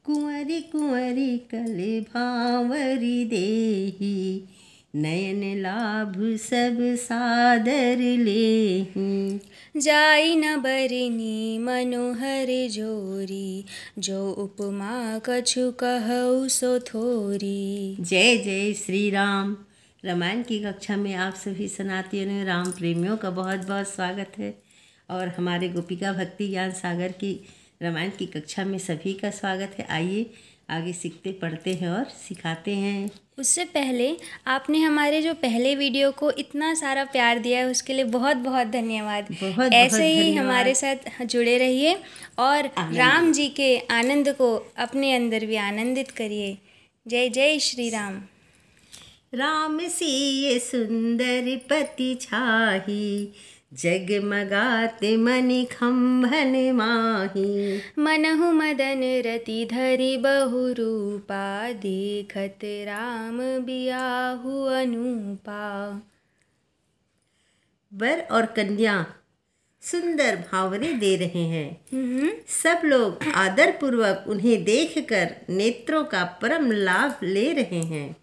कुंवरी कुंवरी कले भांवरी देही, नयन लाभ सब सादर लेही। जाई न बरनी मनोहर जोरी, जो उपमा कछु कहु सो थोरी। जय जय श्री राम। रामायण की कक्षा में आप सभी सनातनियों राम प्रेमियों का बहुत बहुत स्वागत है और हमारे गोपिका भक्ति ज्ञान सागर की रामायण की कक्षा में सभी का स्वागत है। आइए आगे सीखते पढ़ते हैं और सिखाते हैं। उससे पहले आपने हमारे जो पहले वीडियो को इतना सारा प्यार दिया है उसके लिए बहुत बहुत धन्यवाद। बहुत ऐसे ही धन्यवाद। हमारे साथ जुड़े रहिए और राम जी के आनंद को अपने अंदर भी आनंदित करिए। जय जय श्री राम। राम सिय सुंदर पति छाही, जगमगाते मनि खंभन माही। मनहु मदन रति धरि बहु रूपा, देखत राम बियाहु अनुपा। वर और कन्या सुंदर भावरे दे रहे हैं। सब लोग आदर पूर्वक उन्हें देखकर नेत्रों का परम लाभ ले रहे हैं।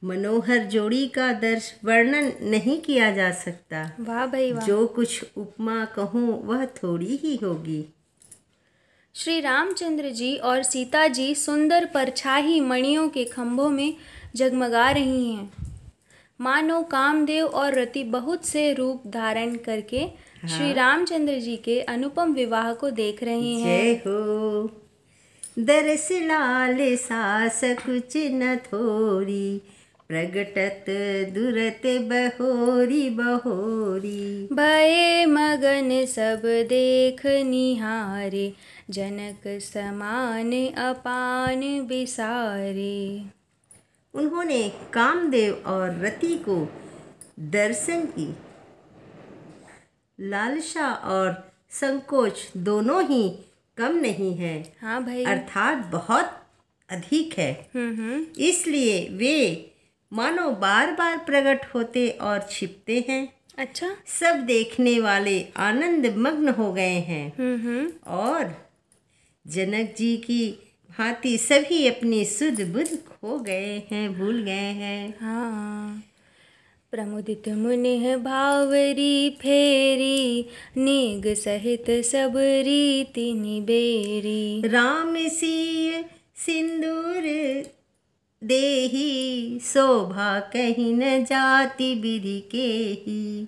मनोहर जोड़ी का दर्श वर्णन नहीं किया जा सकता। वाह भाई वाह। जो कुछ उपमा कहूँ वह थोड़ी ही होगी। श्री रामचंद्र जी और सीता जी सुंदर परछाई मणियों के खंभों में जगमगा रही हैं। मानो कामदेव और रति बहुत से रूप धारण करके श्री रामचंद्र जी के अनुपम विवाह को देख रहे हैं। जय हो। दरस लाल सास कुछ न थोरी, प्रगटत दुरत बहोरी बहोरी। भये मगन सब देख निहारे, जनक समान अपान बिसारे। उन्होंने कामदेव और रति को दर्शन की लालसा और संकोच दोनों ही कम नहीं है। हाँ भाई। अर्थात बहुत अधिक है। इसलिए वे मानो बार बार प्रकट होते और छिपते हैं। अच्छा। सब देखने वाले आनंद मग्न हो गए हैं और जनक जी की भांति सभी अपनी सुध बुध खो गए हैं, भूल गए हैं। हाँ। प्रमुदित मुनि भावरी फेरी, नेग सहित सब रीति निबेरी। राम सिय सिंदूर देही, शोभा कहीं न जाति विधि के ही।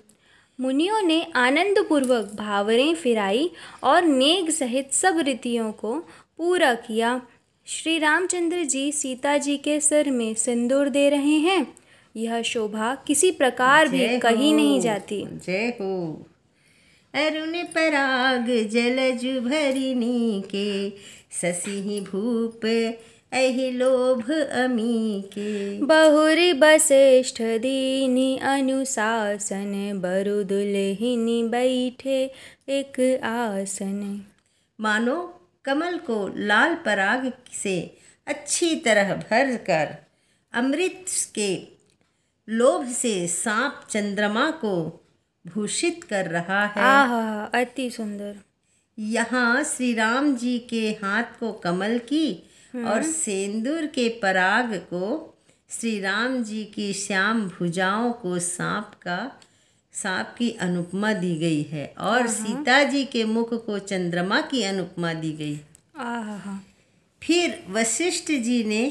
मुनियों ने आनंद पूर्वक भावरें फिराई और नेग सहित सब रीतियों को पूरा किया। श्री रामचंद्र जी सीता जी के सिर में सिंदूर दे रहे हैं। यह शोभा किसी प्रकार भी कहीं नहीं जाती। जय हो। अरुण पराग जलजु भरिनी के, शशि भूप अहि लोभ अमी के। बहुरी वशिष्ठ दीनी अनुशासन, बरु दुल्हिनी बैठे एक आसन। मानो कमल को लाल पराग से अच्छी तरह भर कर अमृत के लोभ से सांप चंद्रमा को भूषित कर रहा है। आहा, अति सुंदर। यहाँ श्री राम जी के हाथ को कमल की और सिंदूर के पराग को श्री राम जी की श्याम भुजाओं को सांप की अनुपमा दी गई है और सीता जी के मुख को चंद्रमा की अनुपमा दी गई। आहा। फिर वशिष्ठ जी ने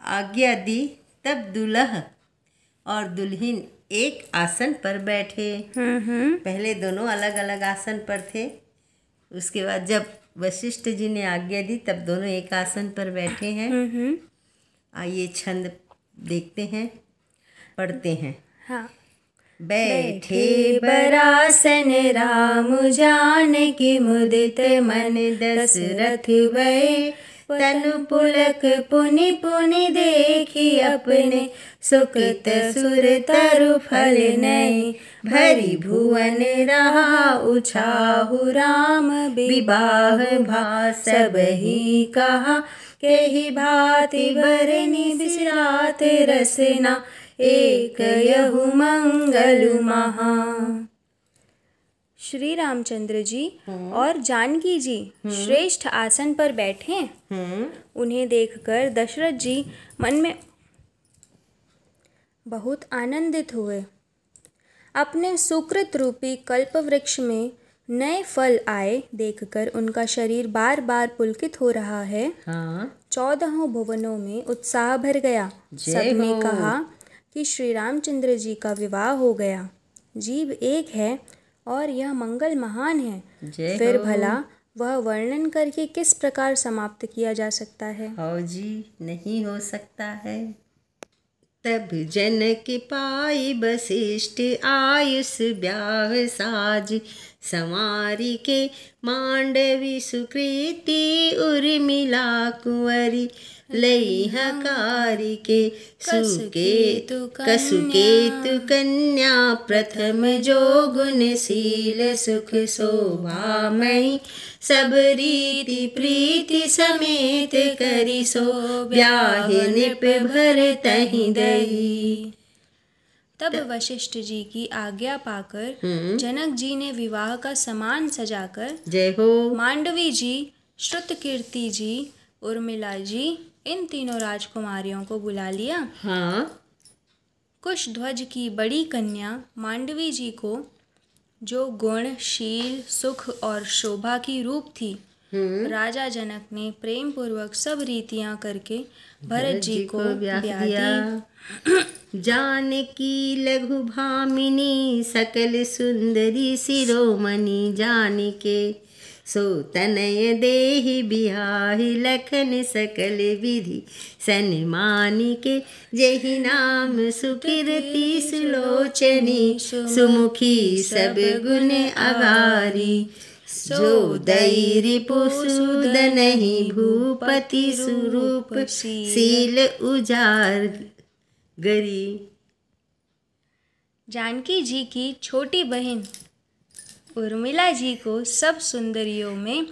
आज्ञा दी, तब दुल्हा और दुल्हन एक आसन पर बैठे। पहले दोनों अलग अलग आसन पर थे। उसके बाद जब वशिष्ठ जी ने आज्ञा दी तब दोनों एक आसन पर बैठे हैं। आइए छंद देखते हैं, पढ़ते हैं। हाँ। बैठे बरासन राम जानकी, मुदित मन दशरथ भये। तनु पुलक पुनि पुनि देखी, अपने सुकृत सुर तरु फल नये। भरी भुवन रहा उछाहु, राम विवाह भा सब ही कहा। केहि भांति बरनी बिसरात रसना, एक यहु मंगल महा। श्री रामचंद्र जी और जानकी जी श्रेष्ठ आसन पर बैठे। उन्हें देखकर दशरथ जी मन में बहुत आनंदित हुए। अपने सुकृत रूपी कल्पवृक्ष में नए फल आए देखकर उनका शरीर बार बार पुलकित हो रहा है। हाँ 14 भुवनों में उत्साह भर गया। सबने कहा कि श्री रामचंद्र जी का विवाह हो गया। जीव एक है और यह मंगल महान है। फिर भला वह वर्णन करके किस प्रकार समाप्त किया जा सकता है? हाँ जी, नहीं हो सकता है। तब जनक पाई वशिष्ठ आयुष ब्याह साज संवारी के मांडवी सुकृति उर्मिला कुंवरी लई हकारी के सुकेतु कन्या प्रथम जो गुणशील सुख शोभामयी सब रीति प्रीति समेत करी सो ब्याह निप भर तहि दई। तब वशिष्ठ जी की आज्ञा पाकर जनक जी ने विवाह का सामान सजाकर जय हो मांडवी जी, श्रुतकीर्ति जी, उर्मिला जी इन तीनों राजकुमारियों को बुला लिया। हाँ कुशध्वज की बड़ी कन्या मांडवी जी को जो गुण, शील, सुख और शोभा की रूप थी, राजा जनक ने प्रेम पूर्वक सब रीतियां करके भरत जी को ब्याह दिया। जानकी लघु भामिनी सकल सुंदरी शिरोमणि जानिके सो तनय देहि बिहाहि लखन सकल विधि सन्मानी के जेहि नाम सुकीर्ति सुलोचनी सुमुखी सब गुण अगारी जो दई रिपुसूदनहि भूपति स्वरूप शील उजार गरी। जानकी जी की छोटी बहन उर्मिला जी को सब सुंदरियों में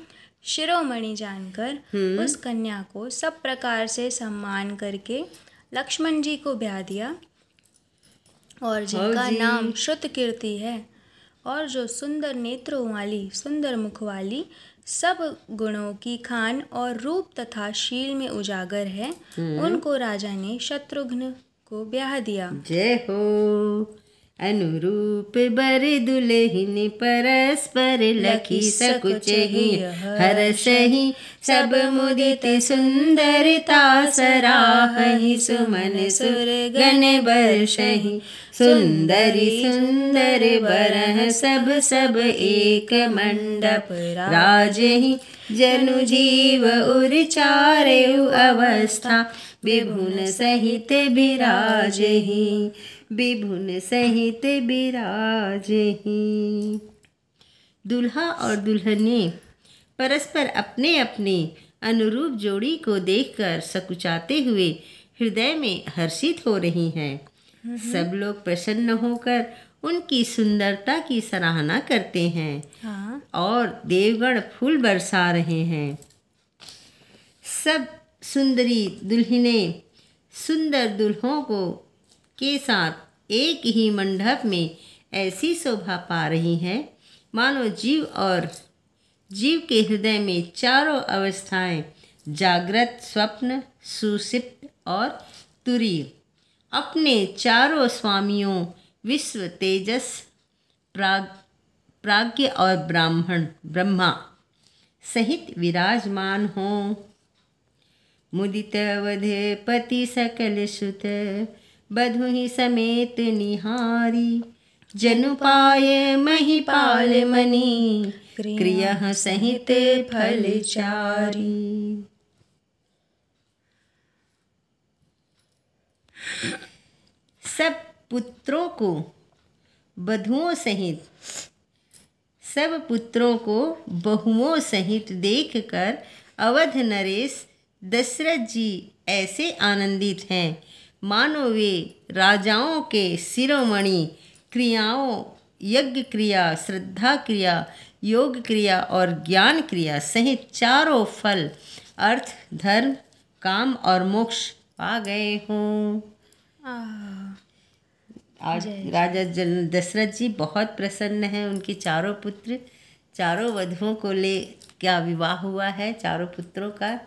शिरोमणि जानकर उस कन्या को सब प्रकार से सम्मान करके लक्ष्मण जी को ब्याह दिया। और जिनका नाम श्रुतकीर्ति है और जो सुंदर नेत्रों वाली, सुंदर मुख वाली, सब गुणों की खान और रूप तथा शील में उजागर है, उनको राजा ने शत्रुघ्न को ब्याह दिया। जय हो। अनुरूप बर दुल्हिन परस्पर लखी सकुचहि हर्षहि सब मुदित सुंदरता सराहहि सुमन सुर गण बर्षहि सुंदरी सुंदर बरह सब एक मंडप राजहि जनु जीव उर चारेउ अवस्था विभुन सहित बिराजहि विभुन सहित बिराजहि। दुल्हा और दुल्हने परस्पर अपने अपने अनुरूप जोड़ी को देखकर सकुचाते हुए हृदय में हर्षित हो रही हैं। सब लोग प्रसन्न होकर उनकी सुंदरता की सराहना करते हैं। हाँ। और देवगण फूल बरसा रहे हैं। सब सुंदरी दुल्हने सुंदर दुल्हों को के साथ एक ही मंडप में ऐसी शोभा पा रही हैं मानो जीव के हृदय में चारों अवस्थाएं जागृत, स्वप्न, सुषुप्त और तुरीय अपने चारों स्वामियों विश्व, तेजस, प्राज्ञ और ब्रह्मा सहित विराजमान हों। मुदित अवधपति सकल सुत बधुहि समेत निहारी जनु पाय महिपाल मणि क्रिया सहित फलचारी। सब पुत्रों को बहुओं सहित देखकर अवध नरेश दशरथ जी ऐसे आनंदित हैं मानो वे राजाओं के शिरोमणि क्रियाओं, यज्ञ क्रिया, श्रद्धा क्रिया, योग क्रिया और ज्ञान क्रिया सहित चारों फल अर्थ, धर्म, काम और मोक्ष पा गए हों। आज राजा दशरथ जी बहुत प्रसन्न हैं। उनके चारों पुत्र, चारों वधुओं को ले क्या विवाह हुआ है, चारों पुत्रों का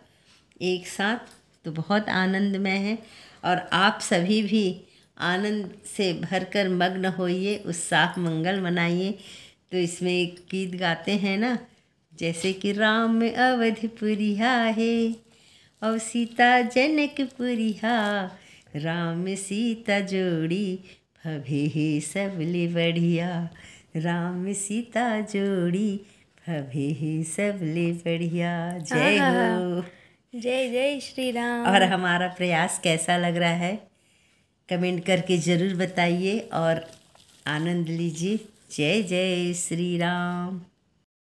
एक साथ, तो बहुत आनंदमय है। और आप सभी भी आनंद से भरकर मग्न होइए, उत्साह मंगल मनाइए। तो इसमें एक गीत गाते हैं ना, जैसे कि राम अवधपुरी है और सीता जनकपुरी हा, राम सीता जोड़ी भवे सबले बढ़िया, राम सीता जोड़ी भवे सबले बढ़िया। जय हो। जय जय श्री राम। और हमारा प्रयास कैसा लग रहा है कमेंट करके ज़रूर बताइए और आनंद लीजिए। जय जय श्री राम।